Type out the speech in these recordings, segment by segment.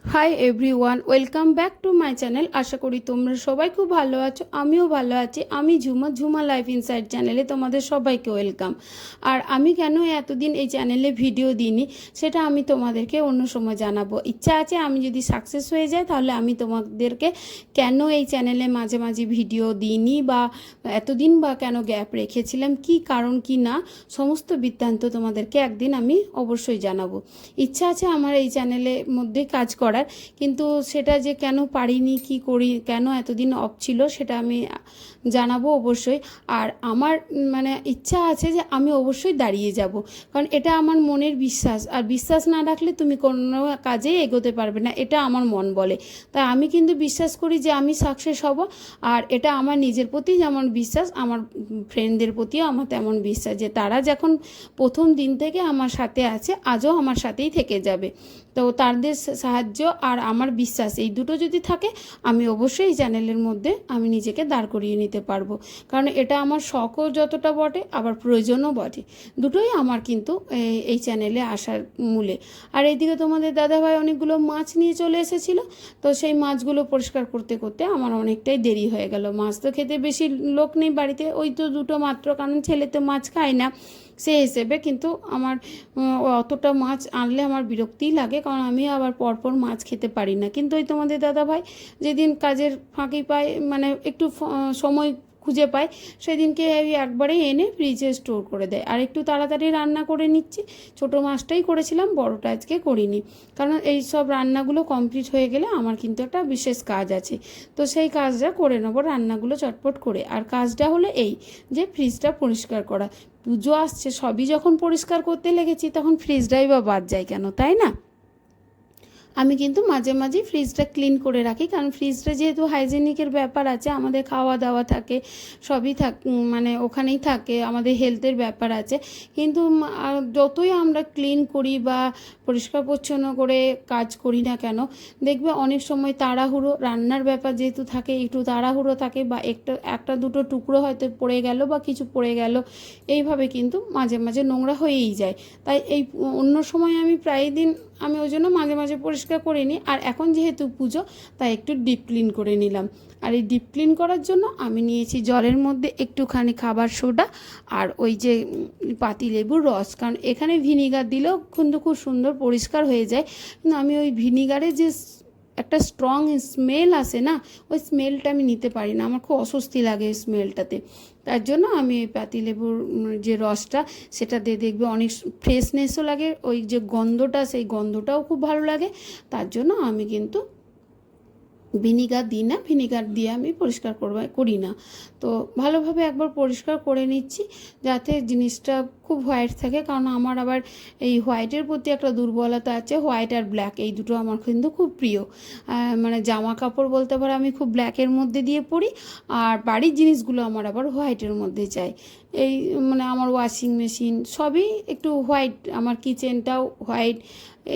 High everyone, welcome back to my channel. আশা করি তোমরা সবাই খুব ভালো আছো, আমিও ভালো আছি। আমি ঝুমা লাইফ ইনসাইড চ্যানেলে তোমাদের সবাইকে ওয়েলকাম। আর আমি কেন এতদিন এই চ্যানেলে ভিডিও দিইনি সেটা আমি তোমাদেরকে অন্য সময় জানাবো। ইচ্ছা আছে আমি যদি সাকসেস হয়ে যায় তাহলে আমি তোমাদেরকে কেন এই চ্যানেলে মাঝে মাঝে ভিডিও দিইনি বা এতদিন বা কেন গ্যাপ রেখেছিলাম, কি কারণ কি না, সমস্ত বৃত্তান্ত তোমাদেরকে একদিন আমি অবশ্যই জানাবো। ইচ্ছা আছে আমার এই চ্যানেলের মধ্যে কাজ করার, কিন্তু সেটা যে কেন পারিনি, কি করি, কেন এতদিন অফ ছিল সেটা আমি জানাবো অবশ্যই। আর আমার মানে ইচ্ছা আছে যে আমি অবশ্যই দাঁড়িয়ে যাব, কারণ এটা আমার মনের বিশ্বাস। আর বিশ্বাস না রাখলে তুমি কোনো কাজেই এগোতে পারবে না, এটা আমার মন বলে। তাই আমি কিন্তু বিশ্বাস করি যে আমি সাকসেস হব। আর এটা আমার নিজের প্রতি যেমন বিশ্বাস, আমার ফ্রেন্ডদের প্রতিও আমার তেমন বিশ্বাস যে তারা যখন প্রথম দিন থেকে আমার সাথে আছে, আজও আমার সাথেই থেকে যাবে। তো তাদের সাহায্য আর আমার বিশ্বাস, এই দুটো যদি থাকে আমি অবশ্যই এই চ্যানেলের মধ্যে আমি নিজেকে দাঁড় করিয়ে নিতে পারবো। কারণ এটা আমার শখও যতটা বটে, আবার প্রয়োজনও বটে। দুটোই আমার কিন্তু এই চ্যানেলে আসার মূলে। আর এইদিকে তোমাদের দাদাভাই অনেকগুলো মাছ নিয়ে চলে এসেছিলো, তো সেই মাছগুলো পরিষ্কার করতে করতে আমার অনেকটাই দেরি হয়ে গেল। মাছ তো খেতে বেশি লোক নেই বাড়িতে, ওই তো দুটো মাত্র, কারণ ছেলে তো মাছ খায় না সে হিসেবে। কিন্তু আমার অতটা মাছ আনলে আমার বিরক্তিই লাগে, কারণ আমি আবার পরপর মাছ খেতে পারি না। কিন্তু ওই তোমাদের দাদাভাই যেদিন কাজের ফাঁকি পায়, মানে একটু সময় খুঁজে পায়, সেদিনকে ওই একবারেই এনে ফ্রিজে স্টোর করে দেয়। আর একটু তাড়াতাড়ি রান্না করে নিচ্ছি, ছোটো মাছটাই করেছিলাম, বড়টা আজকে করিনি। কারণ এই সব রান্নাগুলো কমপ্লিট হয়ে গেলে আমার কিন্তু একটা বিশেষ কাজ আছে, তো সেই কাজটা করে নেবো রান্নাগুলো চটপট করে। আর কাজটা হলো এই যে ফ্রিজটা পরিষ্কার করা। পুজো আসছে, সবই যখন পরিষ্কার করতে লেগেছি তখন ফ্রিজটাই বা বাদ যায় কেন, তাই না? আমি কিন্তু মাঝে মাঝে ফ্রিজটা ক্লিন করে রাখি, কারণ ফ্রিজটা যেহেতু হাইজেনিকের ব্যাপার আছে, আমাদের খাওয়া দাওয়া থাকে, সবই মানে ওখানেই থাকে, আমাদের হেলথের ব্যাপার আছে। কিন্তু যতই আমরা ক্লিন করি বা পরিষ্কার পরিচ্ছন্ন করে কাজ করি না কেন, দেখবে অনেক সময় তাড়াহুড়ো, রান্নার ব্যাপার যেহেতু থাকে একটু তাড়াহুড়ো থাকে, বা একটা দুটো টুকরো হয়তো পড়ে গেল বা কিছু পড়ে গেল, এইভাবে কিন্তু মাঝে মাঝে নোংরা হয়েই যায়। তাই এই অন্য সময় আমি প্রায় দিন আমি ওই জন্য মাঝে মাঝে পরিষ্কার করে নিই। আর এখন যেহেতু পুজো, তাই একটু ডিপ ক্লিন করে নিলাম। আর এই ডিপ ক্লিন করার জন্য আমি নিয়েছি জলের মধ্যে একটুখানি খাবার সোডা আর ওই যে পাতিলেবুর রস, কারণ এখানে ভিনিগার দিলেও কিন্তু খুব সুন্দর পরিষ্কার হয়ে যায়। কিন্তু আমি ওই ভিনিগারের যে একটা স্ট্রং স্মেল আসে না, ওই স্মেলটা আমি নিতে পারি না, আমার খুব অস্বস্তি লাগে এই স্মেলটাতে। তার জন্য আমি এই পাতিলেবুর যে রসটা, সেটা দিয়ে দেখবে অনেক ফ্রেশনেসও লাগে, ওই যে গন্ধটা, সেই গন্ধটাও খুব ভালো লাগে। তার জন্য আমি কিন্তু ভিনিগার দিই না, ভিনিগার দিয়ে আমি পরিষ্কার করি না। তো ভালোভাবে একবার পরিষ্কার করে নিচ্ছি যাতে জিনিসটা খুব হোয়াইট থাকে, কারণ আমার আবার এই হোয়াইটের প্রতি একটা দুর্বলতা আছে। হোয়াইট আর ব্ল্যাক এই দুটো আমার কিন্তু খুব প্রিয়। মানে জামা কাপড় বলতে পারো আমি খুব ব্ল্যাকের মধ্যে দিয়ে পরি, আর বাড়ির জিনিসগুলো আমার আবার হোয়াইটের মধ্যে চাই। এই মানে আমার ওয়াশিং মেশিন সবই একটু হোয়াইট, আমার কিচেনটাও হোয়াইট,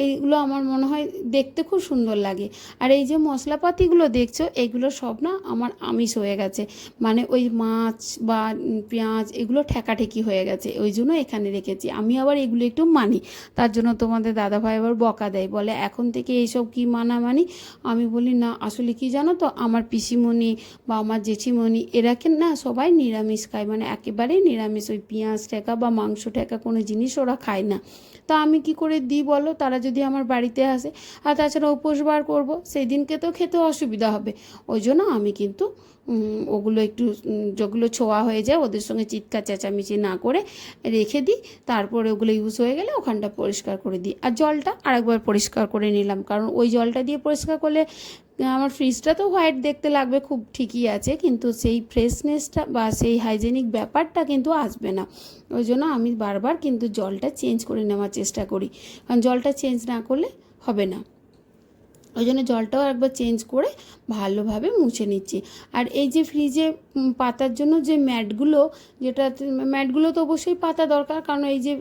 এইগুলো আমার মনে হয় দেখতে খুব সুন্দর লাগে। আর এই যে মশলাপাতিগুলো দেখছো, এগুলো সব না আমার আমিষ হয়ে গেছে, মানে ওই মাছ বা পেঁয়াজ এগুলো ঠেকাঠেকি হয়ে গেছে, ওই জন্য এখানে রেখেছি। আমি আবার এগুলো একটু মানি, তার জন্য তোমাদের দাদাভাই আবার বকা দেয়, বলে এখন থেকে এইসব কি মানি। আমি বলি না, আসলে কি জানো তো, আমার পিসিমণি বা আমার জেঠিমণি এরা না সবাই নিরামিষ খায়, মানে একেবারেই নিরামিষ, ওই পেঁয়াজ ঠেকা বা মাংস ঠেকা কোনো জিনিস ওরা খায় না। তা আমি কি করে দিই বলো, তারা যদি আমার বাড়িতে আসে? আর তাছাড়া উপোস বার করবো, সেই দিনকে তো খেতে অসুবিধা হবে। ওই জন্য আমি কিন্তু ওগুলো একটু যেগুলো ছোঁয়া হয়ে যায় ওদের সঙ্গে চিৎকার চেঁচামেচি না করে রেখে দিই। তারপরে ওগুলো ইউজ হয়ে গেলে ওখানটা পরিষ্কার করে দিই। আর জলটা আরেকবার পরিষ্কার করে নিলাম, কারণ ওই জলটা দিয়ে পরিষ্কার করলে আমার ফ্রিজটা তো হোয়াইট দেখতে লাগবে, খুব ঠিকই আছে, কিন্তু সেই ফ্রেশনেসটা বা সেই হাইজেনিক ব্যাপারটা কিন্তু আসবে না। ওই জন্য আমি বারবার কিন্তু জলটা চেঞ্জ করে নেওয়ার চেষ্টা করি, কারণ জলটা চেঞ্জ না করলে হবে না। ওই জন্য জলটাও একবার চেঞ্জ করে ভালোভাবে মুছে নিচ্ছি। আর এই যে ফ্রিজে পাতার জন্য যে ম্যাটগুলো, ম্যাটগুলো তো অবশ্যই পাতা দরকার, কারণ এই যে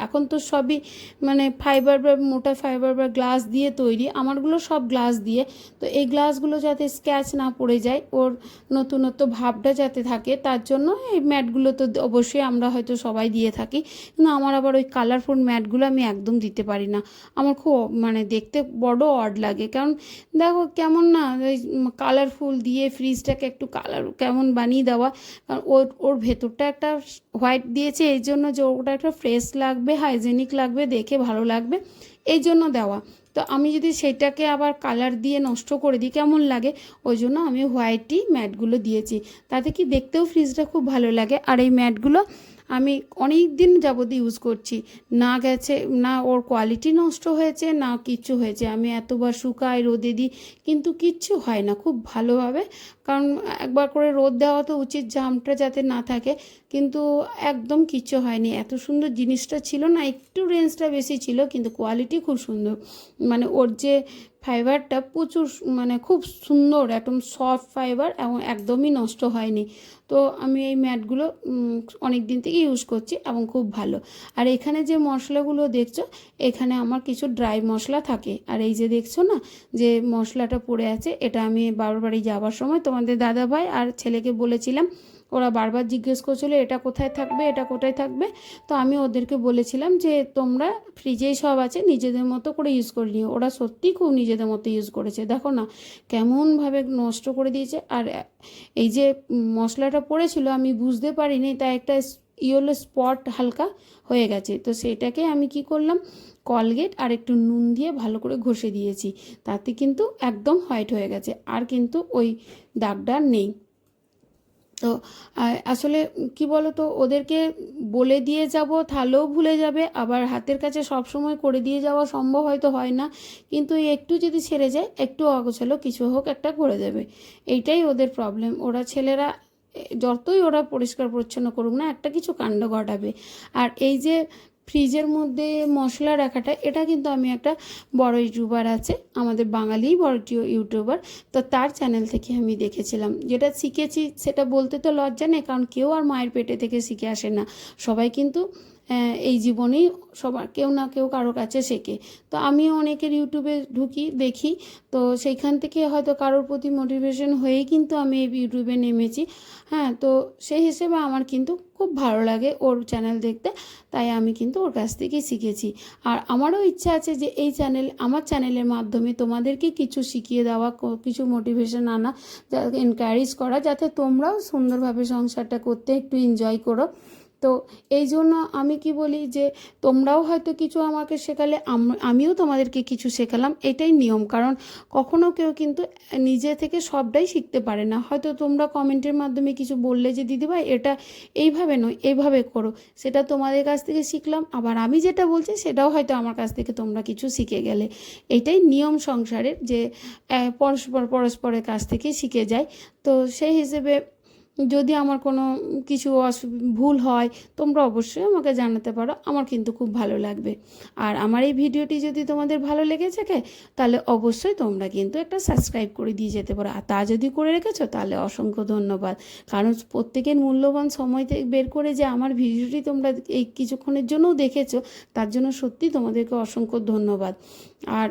এখন তো সবই মানে ফাইবার বা মোটা ফাইবার বা গ্লাস দিয়ে তৈরি, আমারগুলো সব গ্লাস দিয়ে। তো এই গ্লাসগুলো যাতে স্ক্র্যাচ না পড়ে যায়, ওর নতুনত্ব ভাবটা যাতে থাকে, তার জন্য এই ম্যাটগুলো তো অবশ্যই আমরা হয়তো সবাই দিয়ে থাকি। কিন্তু আমার আবার ওই কালারফুল ম্যাটগুলো আমি একদম দিতে পারি না, আমার খুব মানে দেখতে বড় অড লাগে। কারণ দেখো কেমন না ওই কালারফুল দিয়ে ফ্রিজটাকে একটু কালার কেমন বানিয়ে দেওয়া, কারণ ওর ভেতরটা একটা হোয়াইট দিয়েছে এই জন্য যে ওটা একটা ফ্রেশ লাগবে, হাইজেনিক লাগবে, দেখে ভালো লাগবে এই জন্য দেওয়া। তো আমি যদি সেটাকে আবার কালার দিয়ে নষ্ট করে দিই কেমন লাগে, ওই জন্য আমি হোয়াইটই ম্যাটগুলো দিয়েছি, তাতে কি দেখতেও ফ্রিজটা খুব ভালো লাগে। আর এই ম্যাটগুলো আমি অনেক দিন যাবত ইউজ করছি, না গেছে, না ওর কোয়ালিটি নষ্ট হয়েছে, না কিচ্ছু হয়েছে। আমি এতবার শুকাই, রোদে দিই, কিন্তু কিচ্ছু হয় না খুব ভালোভাবে। কারণ একবার করে রোদ দেওয়া তো উচিত, জামটা যাতে না থাকে, কিন্তু একদম কিচ্ছু হয়নি। এত সুন্দর জিনিসটা ছিল না, একটু রেঞ্জটা বেশি ছিল কিন্তু কোয়ালিটি খুব সুন্দর। মানে ওর যে ফাইবারটা প্রচুর, মানে খুব সুন্দর, একদম সফট ফাইবার এবং একদমই নষ্ট হয়নি। তো আমি এই ম্যাটগুলো অনেক দিন থেকে ইউজ করছি এবং খুব ভালো। আর এখানে যে মশলাগুলো দেখছো, এখানে আমার কিছু ড্রাই মশলা থাকে। আর এই যে দেখছো না যে মশলাটা পড়ে আছে, এটা আমি বাবার বাড়ি যাওয়ার সময় তোমাদের দাদাভাই আর ছেলেকে বলেছিলাম, ওরা বারবার জিজ্ঞেস করছিলো এটা কোথায় থাকবে, এটা কোথায় থাকবে। তো আমি ওদেরকে বলেছিলাম যে তোমরা ফ্রিজেই সব আছে, নিজেদের মতো করে ইউজ করে নিও। ওরা সত্যিই খুব নিজেদের মতো ইউজ করেছে, দেখো না কেমনভাবে নষ্ট করে দিয়েছে। আর এই যে মশলাটা পড়েছিল আমি বুঝতে পারিনি, তাই একটা ইয়েলো স্পট হালকা হয়ে গেছে। তো সেটাকে আমি কি করলাম, কলগেট আর একটু নুন দিয়ে ভালো করে ঘষে দিয়েছি, তাতে কিন্তু একদম হোয়াইট হয়ে গেছে, আর কিন্তু ওই দাগটা নেই। তো আসলে কি বলো তো, ওদেরকে বলে দিয়ে যাব তাহলেও ভুলে যাবে, আবার হাতের কাছে সব সময় করে দিয়ে যাওয়া সম্ভব হয়তো হয় না, কিন্তু একটু যদি ছেড়ে যায়, একটু অগোছালো কিছু হোক একটা করে দেবে। এইটাই ওদের প্রবলেম। ওরা ছেলেরা যতই ওরা পরিষ্কার পরিচ্ছন্ন করুক না, একটা কিছু কাণ্ড ঘটাবে। আর এই যে ফ্রিজের মধ্যে মশলা রাখাটা, এটা কিন্তু আমি একটা বড় ইউটিউবার আছে, আমাদের বাঙালি বড় ইউটিউবার, তো তার চ্যানেল থেকে আমি দেখেছিলাম। যেটা শিখেছি সেটা বলতে তো লজ্জা নেই, কারণ কেউ আর মায়ের পেটে থেকে শিখে আসে না, সবাই কিন্তু এই জীবনেই সবার কেউ না কেউ কারো কাছে শেখে। তো আমিও অনেকের ইউটিউবে ঢুকি, দেখি, তো সেইখান থেকে হয়তো কারোর প্রতি মোটিভেশন হয়েই কিন্তু আমি এই ইউটিউবে নেমেছি। হ্যাঁ, তো সেই হিসেবে আমার কিন্তু খুব ভালো লাগে ওর চ্যানেল দেখতে, তাই আমি কিন্তু ওর কাছ থেকেই শিখেছি। আর আমারও ইচ্ছা আছে যে এই আমার চ্যানেলের মাধ্যমে তোমাদেরকে কিছু শিখিয়ে দেওয়া, কিছু মোটিভেশন আনা, এনকারেজ করা, যাতে তোমরাও সুন্দরভাবে সংসারটা করতে একটু এনজয় করো। তো এই জন্য আমি কি বলি যে তোমরাও হয়তো কিছু আমাকে শেখালে, আমিও তোমাদেরকে কিছু শেখালাম, এটাই নিয়ম। কারণ কখনো কেউ কিন্তু নিজে থেকে সবটাই শিখতে পারে না। হয়তো তোমরা কমেন্টের মাধ্যমে কিছু বললে যে দিদিভাই এটা এইভাবে নয়, এইভাবে করো, সেটা তোমাদের কাছ থেকে শিখলাম, আবার আমি যেটা বলছি সেটাও হয়তো আমার কাছ থেকে তোমরা কিছু শিখে গেলে। এটাই নিয়ম সংসারের, যে পরস্পরের কাছ থেকে শিখে যায়। তো সেই হিসেবে যদি আমার কোনো কিছু ভুল হয়, তোমরা অবশ্যই আমাকে জানাতে পারো, আমার কিন্তু খুব ভালো লাগবে। আর আমার এই ভিডিওটি যদি তোমাদের ভালো লেগে থাকে, তাহলে অবশ্যই তোমরা কিন্তু একটা সাবস্ক্রাইব করে দিয়ে যেতে পারো। আর তা যদি করে রেখেছো তাহলে অসংখ্য ধন্যবাদ, কারণ প্রত্যেকের মূল্যবান সময় বের করে যে আমার ভিডিওটি তোমরা এই কিছুক্ষণের জন্যও দেখেছো, তার জন্য সত্যি তোমাদেরকে অসংখ্য ধন্যবাদ। আর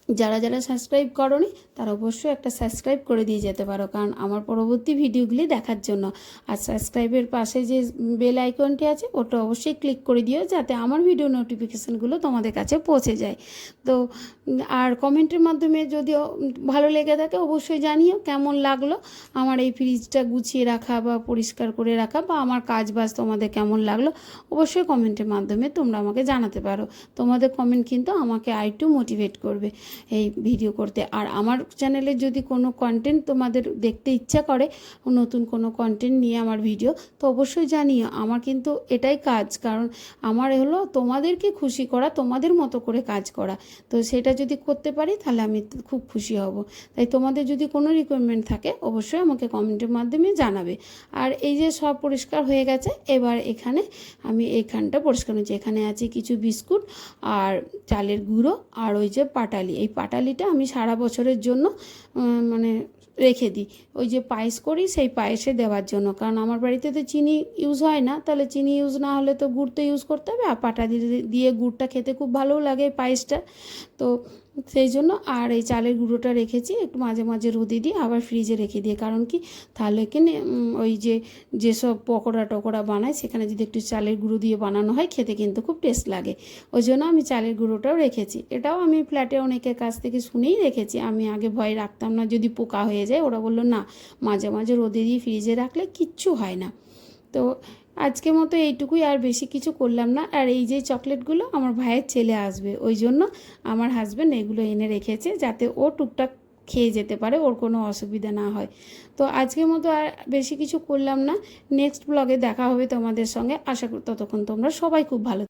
যারা যারা সাবস্ক্রাইব করোনি তারা অবশ্যই একটা সাবস্ক্রাইব করে দিয়ে যেতে পারো, কারণ আমার পরবর্তী ভিডিওগুলি দেখার জন্য। আর সাবস্ক্রাইবের পাশে যে বেল আইকনটি আছে ওটা অবশ্যই ক্লিক করে দিও, যাতে আমার ভিডিও নোটিফিকেশানগুলো তোমাদের কাছে পৌঁছে যায়। তো আর কমেন্টের মাধ্যমে যদিও ভালো লেগে থাকে অবশ্যই জানিও কেমন লাগলো আমার এই ফ্রিজটা গুছিয়ে রাখা বা পরিষ্কার করে রাখা, বা আমার কাজ বাজ তোমাদের কেমন লাগলো, অবশ্যই কমেন্টের মাধ্যমে তোমরা আমাকে জানাতে পারো। তোমাদের কমেন্ট কিন্তু আমাকে আরেকটু মোটিভেট করবে এই ভিডিও করতে। আর আমার চ্যানেলে যদি কোনো কন্টেন্ট তোমাদের দেখতে ইচ্ছা করে, নতুন কোনো কন্টেন্ট নিয়ে আমার ভিডিও, তো অবশ্যই জানিও। আমার কিন্তু এটাই কাজ, কারণ আমার হলো তোমাদেরকে খুশি করা, তোমাদের মতো করে কাজ করা। তো সেটা যদি করতে পারি তাহলে আমি খুব খুশি হব। তাই তোমাদের যদি কোনো রিকোয়ারমেন্ট থাকে অবশ্যই আমাকে কমেন্টের মাধ্যমে জানাবে। আর এই যে সব পরিষ্কার হয়ে গেছে, এবার এখানে আমি এইখানটা পরিষ্কার হয়েছে, এখানে আছে কিছু বিস্কুট আর চালের গুঁড়ো আর ওই যে পাটালি। এই পাটালিটা আমি সারা বছরের জন্য মানে রেখে দিই, ওই যে পায়েস করি সেই পায়েসে দেওয়ার জন্য। কারণ আমার বাড়িতে তো চিনি ইউজ হয় না, তাহলে চিনি ইউজ না হলে তো গুড় তো ইউজ করতে হবে, আর পাটালি দিয়ে গুড়টা খেতে খুব ভালোও লাগে পায়েসটা। তো সেই জন্য আর এই চালের গুঁড়োটা রেখেছি একটু মাঝে মাঝে রোদে দিয়ে আবার ফ্রিজে রেখে দিয়ে, কারণ কি তাহলে কিনে ওই যেসব পকোড়া টকোড়া বানায় সেখানে যদি একটু চালের গুঁড়ো দিয়ে বানানো হয় খেতে কিন্তু খুব টেস্ট লাগে। ওই জন্য আমি চালের গুঁড়োটাও রেখেছি। এটাও আমি ফ্ল্যাটে অনেকের কাছ থেকে শুনেই রেখেছি, আমি আগে ভয় রাখতাম না যদি পোকা হয়ে যায়, ওরা বললো না মাঝে মাঝে রোদে দিয়ে ফ্রিজে রাখলে কিচ্ছু হয় না। তো আজকের মতো এইটুকুই, আর বেশি কিছু করলাম না। আর এই যে চকলেটগুলো আমার ভাইয়ের ছেলে আসবে, ওই জন্য আমার হাজব্যান্ড এগুলো এনে রেখেছে যাতে ও টুকটাক খেয়ে যেতে পারে, ওর কোনো অসুবিধা না হয়। তো আজকের মতো আর বেশি কিছু করলাম না। নেক্সট ব্লগে দেখা হবে তোমাদের সঙ্গে, আশা করি ততক্ষণ তোমরা সবাই খুব ভালো